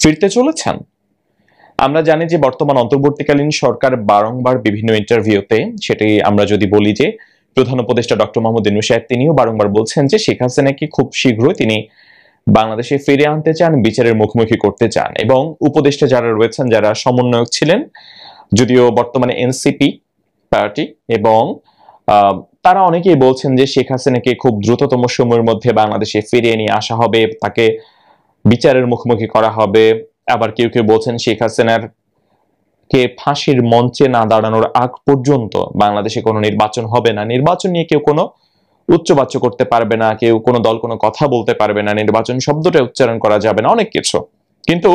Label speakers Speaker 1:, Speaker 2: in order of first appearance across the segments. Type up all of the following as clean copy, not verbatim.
Speaker 1: ফিরতে চলেছেন? আমরা জানি যে বর্তমান অন্তর্বর্তীকালীন সরকার বারংবার বিভিন্ন ইন্টারভিউতে, সেটি আমরা যদি বলি যে প্রধান উপদেষ্টা ডক্টর মোহাম্মদ ইউনূস সাহেব তিনিও বারংবার বলছেন যে শেখ হাসিনাকে খুব শীঘ্রই তিনি বাংলাদেশে ফিরে আনতে চান, বিচারের মুখোমুখি করতে চান। এবং উপদেষ্টা যারা রয়েছেন, যারা সমন্বয়ক ছিলেন, যদিও বর্তমানে এনসিপি পার্টি, এবং তারা অনেকেই বলছেন যে শেখ হাসিনাকে খুব দ্রুততম সময়ের মধ্যে বাংলাদেশে ফিরিয়ে নিয়ে আসা হবে, তাকে বিচারের মুখোমুখি করা হবে। আবার কেউ কেউ বলছেন শেখ হাসিনার কে ফাঁসির মঞ্চে না দাঁড়ানোর আগ পর্যন্ত বাংলাদেশে কোনো নির্বাচন হবে না, নির্বাচন নিয়ে কেউ কোনো উচ্চবাচ্য করতে পারবে না, কেউ কোনো দল কোনো কথা বলতে পারবে না, নির্বাচন শব্দটা উচ্চারণ করা যাবে না, অনেক কিছু। কিন্তু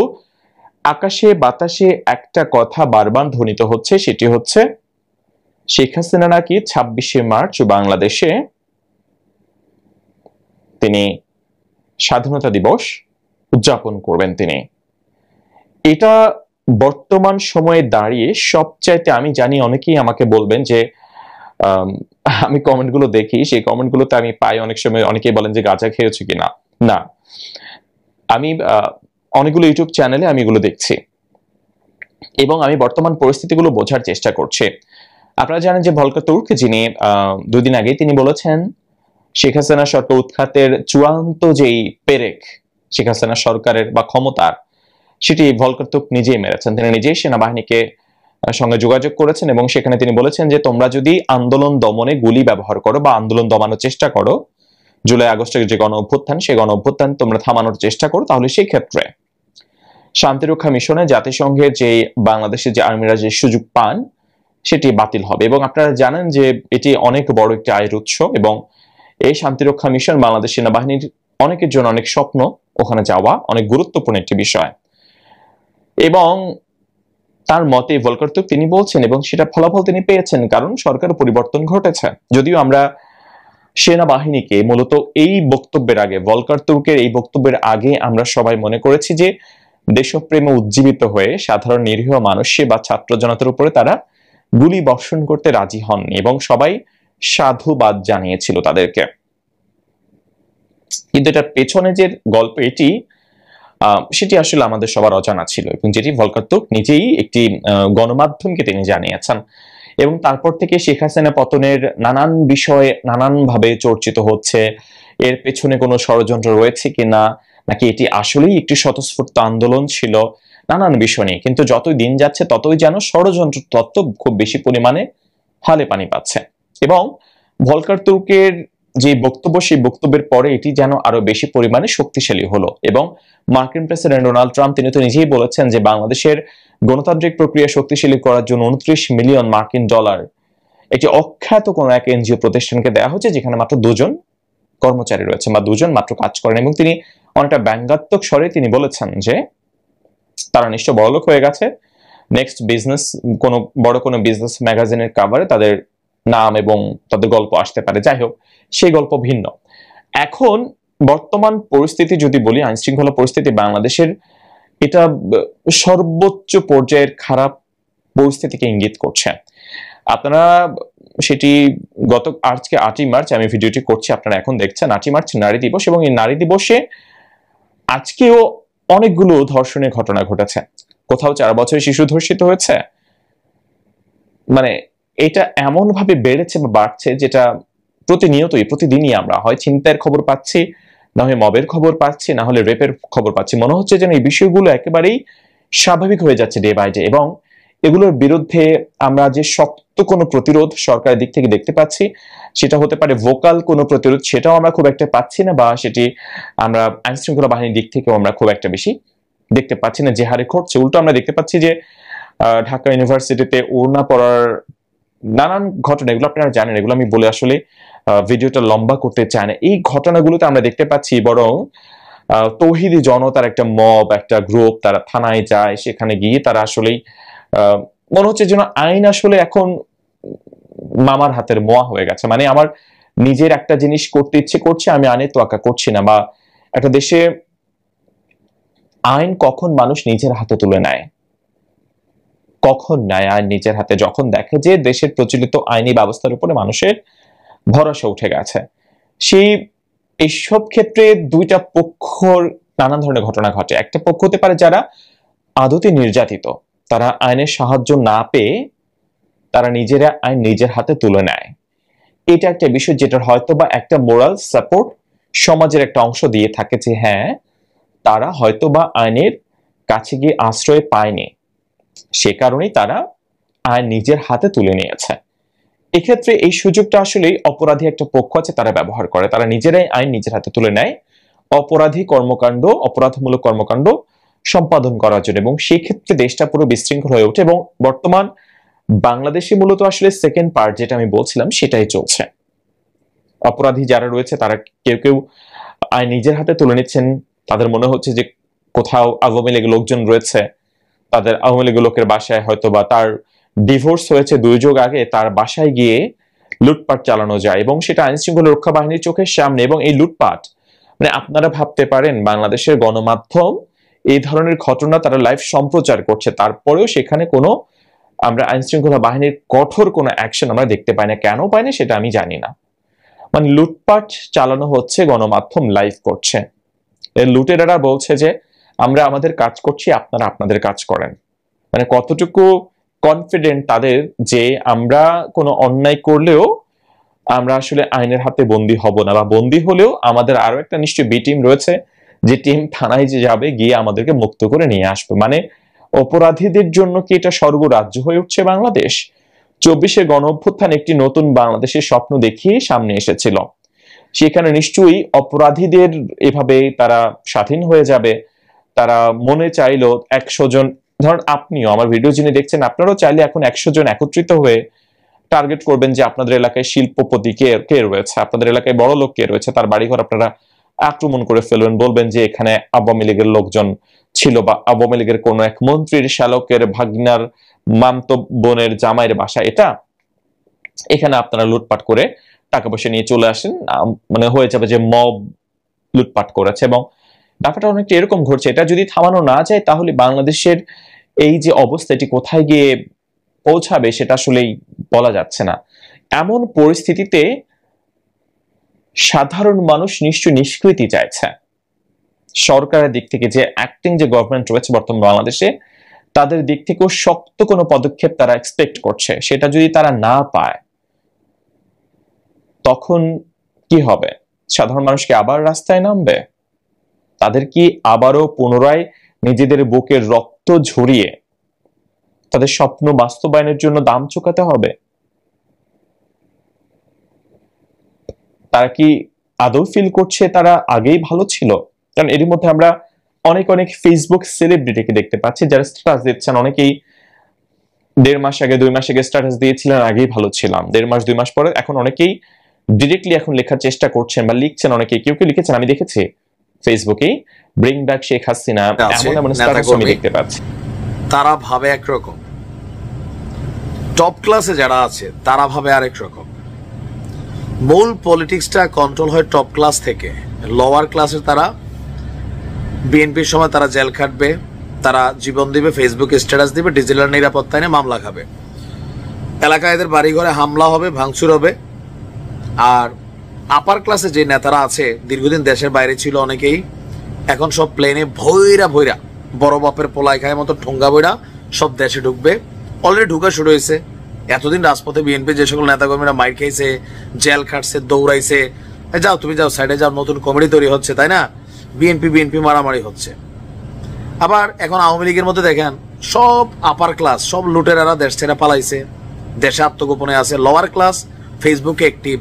Speaker 1: আকাশে বাতাসে একটা কথা বারবার ধ্বনিত হচ্ছে, সেটি হচ্ছে শেখ হাসিনা নাকি 26শে মার্চ বাংলাদেশে তিনি স্বাধীনতা দিবস উদযাপন করবেন। তিনি এটা বর্তমান সময়ে দাঁড়িয়ে সবচাইতে, আমি জানি অনেকেই আমাকে বলবেন যে আমি কমেন্টগুলো দেখি, সেই কমেন্টগুলোতে আমি পাই অনেক সময় অনেকেই বলেন যে গাঁজা খেয়েছে কিনা। না, আমি অনেকগুলো ইউটিউব চ্যানেলে আমি এগুলো দেখছি এবং আমি বর্তমান পরিস্থিতিগুলো বোঝার চেষ্টা করছি। আপনারা জানেন যে ভলকার তুর্ক, যিনি 2 দিন আগে তিনি বলেছেন শেখ হাসিনা সরকার উৎখাতের চূড়ান্ত যেই পেরেক শেখ হাসিনা সরকারের বা ক্ষমতার, সেটি ভলকার তুর্ক নিজেই মেরেছেন। তিনি নিজেই সেনাবাহিনীকে সঙ্গে যোগাযোগ করেছেন এবং সেখানে তিনি বলেছেন যে তোমরা যদি আন্দোলন দমনে গুলি ব্যবহার করো বা আন্দোলন দমানোর চেষ্টা করো, জুলাই আগস্টের যে গণ অভ্যুত্থান, সেই গণ অভ্যুত্থান তোমরা থামানোর চেষ্টা করো, তাহলে সেই ক্ষেত্রে শান্তিরক্ষা মিশনে জাতিসংঘের যে বাংলাদেশের যে আর্মিরা যে সুযোগ পান সেটি বাতিল হবে। এবং আপনারা জানেন যে এটি অনেক বড় একটি আয়ের উৎস এবং এই শান্তিরক্ষা মিশন বাংলাদেশ সেনাবাহিনীর অনেকের জন্য অনেক স্বপ্ন, ওখানে যাওয়া অনেক গুরুত্বপূর্ণ একটি বিষয়। এবং তার মতে ভলকার তুর্ক তিনি বলছেন, এবং সেটা ফলাফল তিনি পেয়েছেন, কারণ সরকার পরিবর্তন ঘটেছে। যদিও আমরা সেনাবাহিনীকে মূলত এই বক্তব্যের আগে, ভলকার তুর্কের এই বক্তব্যের আগে আমরা সবাই মনে করেছি যে দেশপ্রেমে উজ্জীবিত হয়ে সাধারণ নিরীহ মানুষে বা ছাত্র জনতার উপরে তারা গুলি বর্ষণ করতে রাজি হননি এবং সবাই সাধুবাদ জানিয়েছিল তাদেরকে। কিন্তু এটার পেছনে যে গল্প এটি সেটি আসলে আমাদের সবার অজানা ছিল এবং যেটি ভলকার তুর্ক নিজেই একটি গণমাধ্যমকে তিনি জানিয়েছেন। এবং তারপর থেকে শেখ হাসিনা পতনের নানান বিষয়ে নানানভাবে চর্চিত হচ্ছে, এর পেছনে কোনো ষড়যন্ত্র রয়েছে কিনা, নাকি এটি আসলেই একটি স্বতঃস্ফূর্ত আন্দোলন ছিল, নানান বিষয় নিয়ে। কিন্তু যতই দিন যাচ্ছে ততই যেন ষড়যন্ত্র তত্ত্ব খুব বেশি পরিমাণে হালে পানি পাচ্ছে। এবং ভলকার তুর্কের যে বক্তব্য, সেই বক্তব্যের পরে এটি যেন আরো বেশি পরিমাণে শক্তিশালী হলো। এবং মার্কিন প্রেসিডেন্ট ডোনাল্ড ট্রাম্প তিনি তো নিজেই বলেছেন যে বাংলাদেশের গণতান্ত্রিক প্রক্রিয়া শক্তিশালী করার জন্য 29 মিলিয়ন মার্কিন ডলার একটি অখ্যাত কোন এক এনজিও প্রতিষ্ঠানকে দেওয়া হচ্ছে, যেখানে মাত্র 2 জন কর্মচারী রয়েছে বা 2 জন মাত্র কাজ করেন। এবং তিনি অনেকটা ব্যঙ্গাত্মক স্বরে তিনি বলেছেন যে তারা নিশ্চয় বড়লোক হয়ে গেছে, নেক্সট বিজনেস কোনো বড় কোনো বিজনেস ম্যাগাজিনের কভারে তাদের নাম এবং তাদের গল্প আসতে পারে। যাই হোক, সেই গল্প ভিন্ন। এখন বর্তমান পরিস্থিতি যদি বলি, আইন শৃঙ্খলা পরিস্থিতি বাংলাদেশের এটা সর্বোচ্চ পর্যায়ের খারাপ পরিস্থিতিকে ইঙ্গিত করছে। আপনারা সেটি আজকে 8ই মার্চ আমি ভিডিওটি করছি, আপনারা এখন দেখছেন 8ই মার্চ নারী দিবস, এবং এই নারী দিবসে আজকেও অনেকগুলো ধর্ষণের ঘটনা ঘটেছে। কোথাও 4 বছরের শিশু ধর্ষিত হয়েছে। মানে এটা এমন ভাবে বেড়েছে বা বাড়ছে যেটা প্রতিনিয়তই প্রতিদিনই আমরা হয় ছিনতাইয়ের খবর পাচ্ছি, না হয় মবের খবর পাচ্ছি, না হলে রেপের খবর পাচ্ছি। মনে হচ্ছে যেন এই বিষয়গুলো একেবারেই স্বাভাবিক হয়ে যাচ্ছে ডে বাই ডে। এবং এগুলোর বিরুদ্ধে আমরা যে শক্ত কোনো প্রতিরোধ সরকারের দিক থেকে দেখতে পাচ্ছি, সেটা হতে পারে ভোকাল কোনো প্রতিরোধ, সেটাও আমরা খুব একটা পাচ্ছি না, বা সেটি আমরা আইন শৃঙ্খলা বাহিনীর দিক থেকেও আমরা খুব একটা বেশি দেখতে পাচ্ছি না যে হারে ঘটছে। উল্টো আমরা দেখতে পাচ্ছি যে ঢাকা ইউনিভার্সিটিতে ওড়না পরার নানান ঘটনা, এগুলো আপনারা জানেন, এগুলো আমি বলে আসলে ভিডিওটা লম্বা করতে চাই না। এই ঘটনাগুলোতে আমরা দেখতে পাচ্ছি বরং তৌহিদি জনতার একটা মব, একটা গ্রুপ, তারা থানায় যায়, সেখানে গিয়ে তারা আসলেই মনে হচ্ছে যেন আইন আসলে এখন মামার হাতের মোয়া হয়ে গেছে। মানে আমার নিজের একটা জিনিস করতে ইচ্ছে করছে, আমি আইনের তোয়াক্কা করছি না। বা একটা দেশে আইন কখন মানুষ নিজের হাতে তুলে নেয়, কখন নেয় আইন নিজের হাতে? যখন দেখে যে দেশের প্রচলিত আইনি ব্যবস্থার উপরে মানুষের ভরসা উঠে গেছে। সেই এইসব ক্ষেত্রে দুইটা পক্ষর নানান ধরনের ঘটনা ঘটে। একটা পক্ষ হতে পারে যারা আদতে নির্যাতিত, তারা আইনের সাহায্য না পেয়ে তারা নিজেরা আইন নিজের হাতে তুলে নেয়। এটা একটা বিষয় যেটার হয়তো বা একটা মোরাল সাপোর্ট সমাজের একটা অংশ দিয়ে থাকে যে হ্যাঁ, তারা হয়তো বা আইনের কাছে গিয়ে আশ্রয় পায়নি, সে কারণেই তারা আইন নিজের হাতে তুলে নিয়েছে। এক্ষেত্রে এই সুযোগটা আসলে অপরাধী একটা পক্ষ আছে তারা ব্যবহার করে, তারা নিজেরাই আইন নিজের হাতে তুলে নেয় অপরাধী কর্মকাণ্ড, অপরাধমূলক কর্মকাণ্ড সম্পাদন করার জন্য, এবং সেই ক্ষেত্রে দেশটা পুরো বিশৃঙ্খল হয়ে ওঠে। এবং বর্তমান বাংলাদেশে মূলত আসলে সেকেন্ড পার্ট যেটা আমি বলছিলাম সেটাই চলছে। অপরাধী যারা রয়েছে তারা কেউ কেউ আইন নিজের হাতে তুলে নিচ্ছেন, তাদের মনে হচ্ছে যে কোথাও আওয়ামী লীগের লোকজন রয়েছে, তাদের আওয়ামী লীগের লোকের বাসায় হয়তো বা তার ডিভোর্স হয়েছে 2 যুগ আগে, তার বাসায় গিয়ে লুটপাট চালানো যায় এবং সেটা আইন শৃঙ্খলা রক্ষা বাহিনীর চোখের সামনে। এবং এই লুটপাট মানে আপনারা ভাবতে পারেন বাংলাদেশের গণমাধ্যম এই ধরনের ঘটনা তারা লাইভ সম্প্রচার করছে, তারপরেও সেখানে কোনো আমরা আইন শৃঙ্খলা বাহিনীর কঠোর কোনো অ্যাকশন আমরা দেখতে পাই না। কেন পাই না সেটা আমি জানি না। মানে লুটপাট চালানো হচ্ছে, গণমাধ্যম লাইভ করছে, লুটেরারা বলছে যে আমরা আমাদের কাজ করছি, আপনারা আপনাদের কাজ করেন। মানে কতটুকু কনফিডেন্ট তাদের যে আমরা কোনো অন্যায় করলেও আমরা আসলে আইনের হাতে বন্দী হব না, বা বন্দী হলেও আমাদের আরো একটা নিশ্চয়ই বি টিম রয়েছে যে টিম থানায় যে যাবে গিয়ে আমাদেরকে মুক্ত করে নিয়ে আসবে। মানে অপরাধীদের জন্য কি এটা স্বর্গরাজ্য হয়ে উঠছে বাংলাদেশ? 24-এর গণ অভ্যুত্থান একটি নতুন বাংলাদেশের স্বপ্ন দেখিয়ে সামনে এসেছিল, সেখানে নিশ্চয়ই অপরাধীদের এভাবে তারা স্বাধীন হয়ে যাবে। তারা মনে চাইলো 100 জন, ধরুন আপনিও আমার ভিডিও যিনি দেখছেন, আপনারাও চাইলে এখন 100 জন একত্রিত হয়ে টার্গেট করবেন যে আপনাদের এলাকায় শিল্পপতি কে রয়েছে, আপনাদের এলাকায় বড় লোক কে রয়েছে, তার বাড়িঘর আপনারা আক্রমণ করে ফেলবেন, বলবেন যে এখানে আওয়ামী লীগের লোকজন ছিল, বা আওয়ামী লীগের কোন এক মন্ত্রীর শালকের ভাগনার মামতো বোনের জামাইয়ের বাসা এটা, এখানে আপনারা লুটপাট করে টাকা পয়সা নিয়ে চলে আসেন। মানে হয়ে যাবে যে মব লুটপাট করেছে। এবং ব্যাপারটা অনেকটা এরকম ঘটছে। এটা যদি থামানো না যায় তাহলে বাংলাদেশের এই যে অবস্থা এটি কোথায় গিয়ে পৌঁছাবে সেটা আসলেই বলা যাচ্ছে না। এমন পরিস্থিতিতে সাধারণ মানুষ নিশ্চয়ই নিষ্কৃতি চাইছে। সরকারের দিক থেকে যে অ্যাক্টিং যে গভর্নমেন্ট রয়েছে বর্তমান বাংলাদেশে, তাদের দিক থেকেও শক্ত কোনো পদক্ষেপ তারা এক্সপেক্ট করছে। সেটা যদি তারা না পায় তখন কি হবে? সাধারণ মানুষকে আবার রাস্তায় নামবে? তাদের কি আবারও পুনরায় নিজেদের বুকের রক্ত ঝরিয়ে তাদের স্বপ্ন বাস্তবায়নের জন্য দাম চুকাতে হবে? তারা কি আদৌ ফিল করছে তারা আগেই ভালো ছিল? কারণ এর মধ্যে আমরা অনেক ফেসবুক সেলিব্রিটিকে দেখতে পাচ্ছি যারা স্ট্যাটাস দিচ্ছেন, অনেকেই 1.5 মাস আগে 2 মাস আগে স্ট্যাটাস দিয়েছিলেন আগেই ভালো ছিলাম, 1.5 মাস 2 মাস পরে এখন অনেকেই ডিরেক্টলি এখন লেখার চেষ্টা করছেন বা লিখছেন। অনেকেই কেউ লিখেছেন, আমি দেখেছি ফেসবুকে, ব্রিং ব্যাক শেখ হাসিনা, এমন স্ট্যাটাস আমি দেখতে পাচ্ছি।
Speaker 2: তারা ভাবে একরকম, টপ ক্লাসে যারা আছে তারা ভাবে আরেক রকম। মূল পলিটিক্সটা কন্ট্রোল হয় টপ ক্লাস থেকে। লোয়ার ক্লাসের তারা বিএনপির সময় তারা জেল খাটবে, তারা জীবন দিবে, ফেসবুকে স্ট্যাটাস দিবে, ডিজিটাল নিরাপত্তা নিয়ে মামলা খাবে, এলাকায় এদের বাড়িঘরে হামলা হবে, ভাঙচুর হবে। আর আপার ক্লাসে যে নেতারা আছে দীর্ঘদিন দেশের বাইরে ছিল অনেকেই, এখন সব প্লেনে ভৈরা বড় বাপের পোলাই খায় মতো ঠোঙ্গা বইরা সব দেশে ঢুকবে। অলরেডি ঢুকা শুরু হয়েছে। এতদিন রাজপথে বিএনপি যে সকল নেতাকর্মীরা মাইর খেয়েছে, জেল খাটছে, দৌড়াইছে, যাও তুমি যাও সাইডে যাও, নতুন কমেডি তৈরি হচ্ছে, তাই না? বিএনপি মারামারি হচ্ছে। আবার এখন আওয়ামী লীগের মধ্যে দেখেন সব আপার ক্লাস, সব লুটেরারা দেশ ছেড়ে পালাইছে, দেশে আত্মগোপনে আছে। লোয়ার ক্লাস ফেসবুকে অ্যাক্টিভ,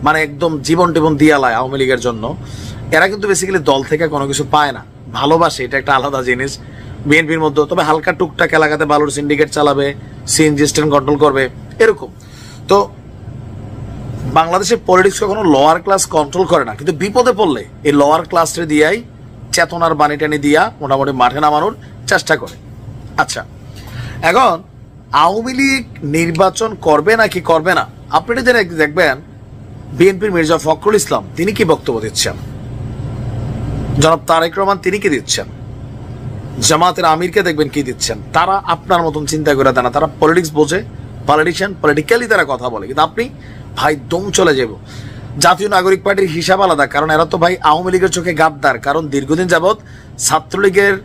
Speaker 2: মানে একদম জীবন টিবন দিয়ালায় আওয়ামী লীগের জন্য। এরা কিন্তু বেসিক্যালি দল থেকে কোনো কিছু পায় না, ভালোবাসে, এটা একটা আলাদা জিনিস বিএনপির মধ্যে। তবে হালকা টুকটাক এলাকাতে বালুর সিন্ডিকেট চালাবে, সিএনজি স্ট্যান্ড কন্ট্রোল করবে, এরকম। তো বাংলাদেশের পলিটিক্স কখনো লোয়ার ক্লাস কন্ট্রোল করে না, কিন্তু বিপদে পড়লে এই লোয়ার ক্লাসে দিয়াই চেতনার বাণী টানি দিয়া মোটামুটি মাঠে নামানোর চেষ্টা করে। আচ্ছা, এখন আওয়ামী লীগ নির্বাচন করবে নাকি করবে না, আপনি দেখবেন বিএনপির মির্জা ফখরুল ইসলাম তিনি কি বক্তব্য দিচ্ছেন, জনাব তারেক রহমান তিনি কি দিচ্ছেন, জামাতের আমিরকে দেখবেন কি দিচ্ছেন। তারা আপনার মতন চিন্তা করে দেয় না, তারা পলিটিক্স বোঝে, পলিটিশিয়ান, পলিটিক্যালি তারা কথা বলে। কিন্তু আপনি ভাই দম চলে যাব। জাতীয় নাগরিক পার্টির হিসাব আলাদা, কারণ এরা তো ভাই আওয়ামী লীগের চোখে গাদ্দার, কারণ দীর্ঘদিন যাবৎ ছাত্রলীগের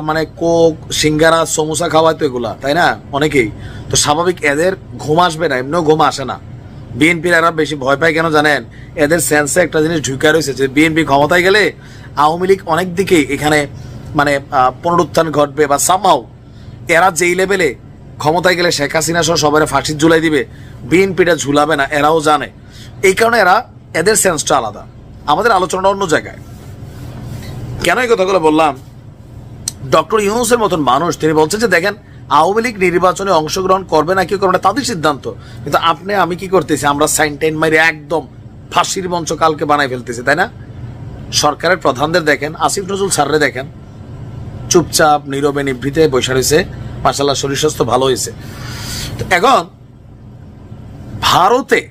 Speaker 2: মানে কোক সিঙ্গারা সমোসা খাওয়ায় তো এগুলা, তাই না অনেকেই। তো স্বাভাবিক এদের ঘুম আসবে না, এমনিও ঘুম আসে না। বিএনপির এরা বেশি ভয় পায় কেন জানেন? এদের সেন্সে একটা জিনিস ঢুকে রয়েছে যে বিএনপি ক্ষমতায় গেলে আওয়ামী লীগ অনেক দিকেই এখানে মানে পুনরুত্থান ঘটবে, বা সামহাও এরা যেই লেভেলে ক্ষমতায় গেলে শেখ হাসিনা সহ সবাই ফাঁসির ঝুলাই দিবে, বিএনপিটা ঝুলাবে না, এরাও জানে। এই কারণে এদের সেন্সটা আলাদা। আমাদের আলোচনাটা অন্য জায়গায়। কেন এই কথাগুলো বললাম? ডক্টর ইউনূসের মতন মানুষ তিনি বলছেন যে দেখেন আওয়ামী লীগ নির্বাচনে অংশগ্রহণ করবে না কি করবে না তাদের সিদ্ধান্ত, কিন্তু আপনি আমি কি করতেছি? আমরা সাইনটাইন মারি একদম ফাঁসির মঞ্চ কালকে বানাই ফেলতেছি, তাই না? সরকারের প্রধানদের দেখেন, আসিফ নজরুল স্যাররে দেখেন, চুপচাপ নীরবে নিভৃতে বসে রয়েছে, মাশাআল্লাহ শরীর স্বাস্থ্য ভালো হয়েছে। তো এখন ভারতে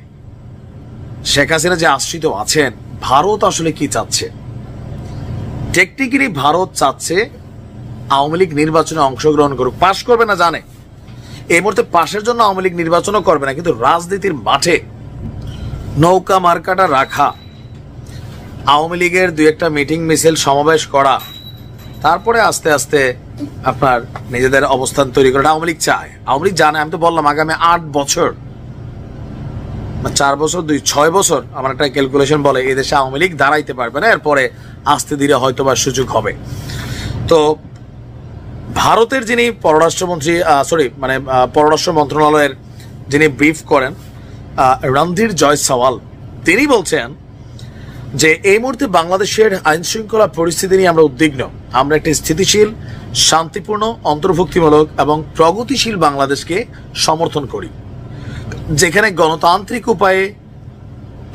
Speaker 2: শেখ হাসিনা যে আশ্রিত আছেন, ভারত আসলে কি চাচ্ছে? টেকনিক্যালি ভারত চাচ্ছে আওয়ামী লীগ নির্বাচনে অংশগ্রহণ করুক, পাশ করবে না জানে। এই মুহূর্তে পাশের জন্য আওয়ামী লীগ নির্বাচনও করবে না, কিন্তু রাজনীতির মাঠে নৌকা মার্কাটা রাখা, আওয়ামী লীগের দুই একটা মিটিং মিছিল সমাবেশ করা, তারপরে আস্তে আস্তে আপনার নিজেদের অবস্থান তৈরি করা আওয়ামী লীগ চায়। আওয়ামী লীগ জানে, আমি তো বললাম আগামী 8 বছর 4 বছর 6 বছর আমার একটা ক্যালকুলেশন বলে এই দেশে আওয়ামী লীগ দাঁড়াইতে পারবে না, এরপরে আস্তে ধীরে হয়তো বা সুযোগ হবে। তো ভারতের যিনি পররাষ্ট্রমন্ত্রী পররাষ্ট্র মন্ত্রণালয়ের যিনি ব্রিফ করেন রণধীর জয়সওয়াল, তিনি বলছেন যে এই মুহূর্তে বাংলাদেশের আইন শৃঙ্খলা পরিস্থিতি নিয়ে আমরা উদ্বিগ্ন। আমরা একটি স্থিতিশীল, শান্তিপূর্ণ, অন্তর্ভুক্তিমূলক এবং প্রগতিশীল বাংলাদেশকে সমর্থন করি, যেখানে গণতান্ত্রিক উপায়ে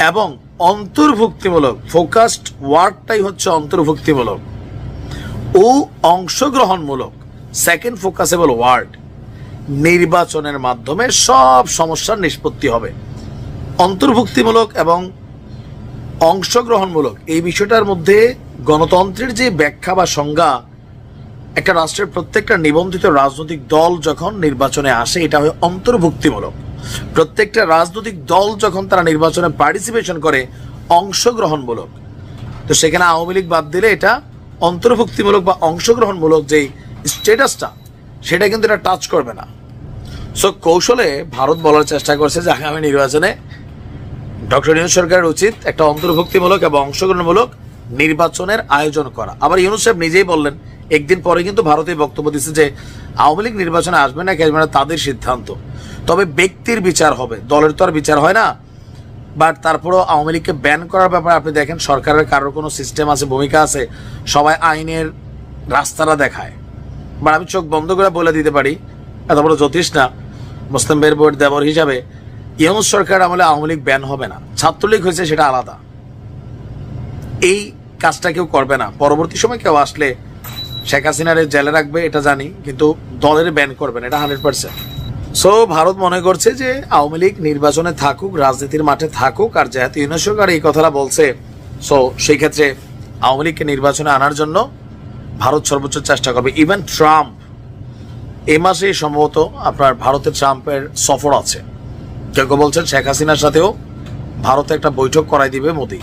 Speaker 2: এবং অন্তর্ভুক্তিমূলক, ফোকাসড ওয়ার্ডটাই হচ্ছে অন্তর্ভুক্তিমূলক ও অংশগ্রহণমূলক, সেকেন্ড ফোকাসেবল ওয়ার্ড, নির্বাচনের মাধ্যমে সব সমস্যার নিষ্পত্তি হবে। অন্তর্ভুক্তিমূলক এবং অংশগ্রহণমূলক এই বিষয়টার মধ্যে গণতন্ত্রের যে ব্যাখ্যা বা সংজ্ঞা, একটা রাষ্ট্রের প্রত্যেকটা নিবন্ধিত রাজনৈতিক দল যখন নির্বাচনে আসে এটা হয় অন্তর্ভুক্তিমূলক। প্রত্যেকটা রাজনৈতিক দল যখন তারা নির্বাচনে পার্টিসিপেশন করে অংশগ্রহণমূলক। তো সেখানে আওয়ামী লীগ বাদ দিলে এটা অন্তর্ভুক্তিমূলক বা অংশগ্রহণমূলক যেই স্ট্যাটাসটা সেটা কিন্তু এটা টাচ করবে না। সো কৌশলে ভারত বলার চেষ্টা করছে যে আগামী নির্বাচনে ডক্টর ইউনূস সরকারের উচিত একটা অন্তর্ভুক্তিমূলক এবং অংশগ্রহণমূলক নির্বাচনের আয়োজন করা। আবার ইউনূস সাহেব নিজেই বললেন, একদিন পরে কিন্তু ভারতে বক্তব্য দিচ্ছে যে আওয়ামী লীগ নির্বাচনে আসবে না, আসবে না তাদের সিদ্ধান্ত, তবে ব্যক্তির বিচার হবে, দলের তো আর বিচার হয় না। বাট তারপরেও আওয়ামী লীগকে ব্যান করার ব্যাপারে আপনি দেখেন সরকারের কারোর কোনো সিস্টেম আছে, ভূমিকা আছে, সবাই আইনের রাস্তাটা দেখায়। বা আমি চোখ বন্ধ করে বলে দিতে পারি, এত বড় জ্যোতিষ না, মুসলিম বের বোর্ড দেবর হিসাবে ইউনূস সরকার আমলে আওয়ামী লীগ ব্যান হবে না। ছাত্রলীগ হয়েছে সেটা আলাদা, এই কাজটা কেউ করবে না। পরবর্তী সময় কেউ আসলে শেখ হাসিনারে জেলে রাখবে এটা জানি, কিন্তু দলের ব্যান করবে না, এটা 100%। সো ভারত মনে করছে যে আওয়ামী লীগ নির্বাচনে থাকুক, রাজনীতির মাঠে থাকুক, আর যেহেতু ইউনূস সরকার এই কথাটা বলছে, সো সেই ক্ষেত্রে আওয়ামী লীগকে নির্বাচনে আনার জন্য ভারত সর্বোচ্চ চেষ্টা করবে। ইভেন ট্রাম্প এই মাসে সম্ভবত আপনার ভারতের ট্রাম্পের সফর আছে, কেউ কেউ বলছেন শেখ হাসিনার সাথেও ভারতে একটা বৈঠক করাই দিবে মোদি।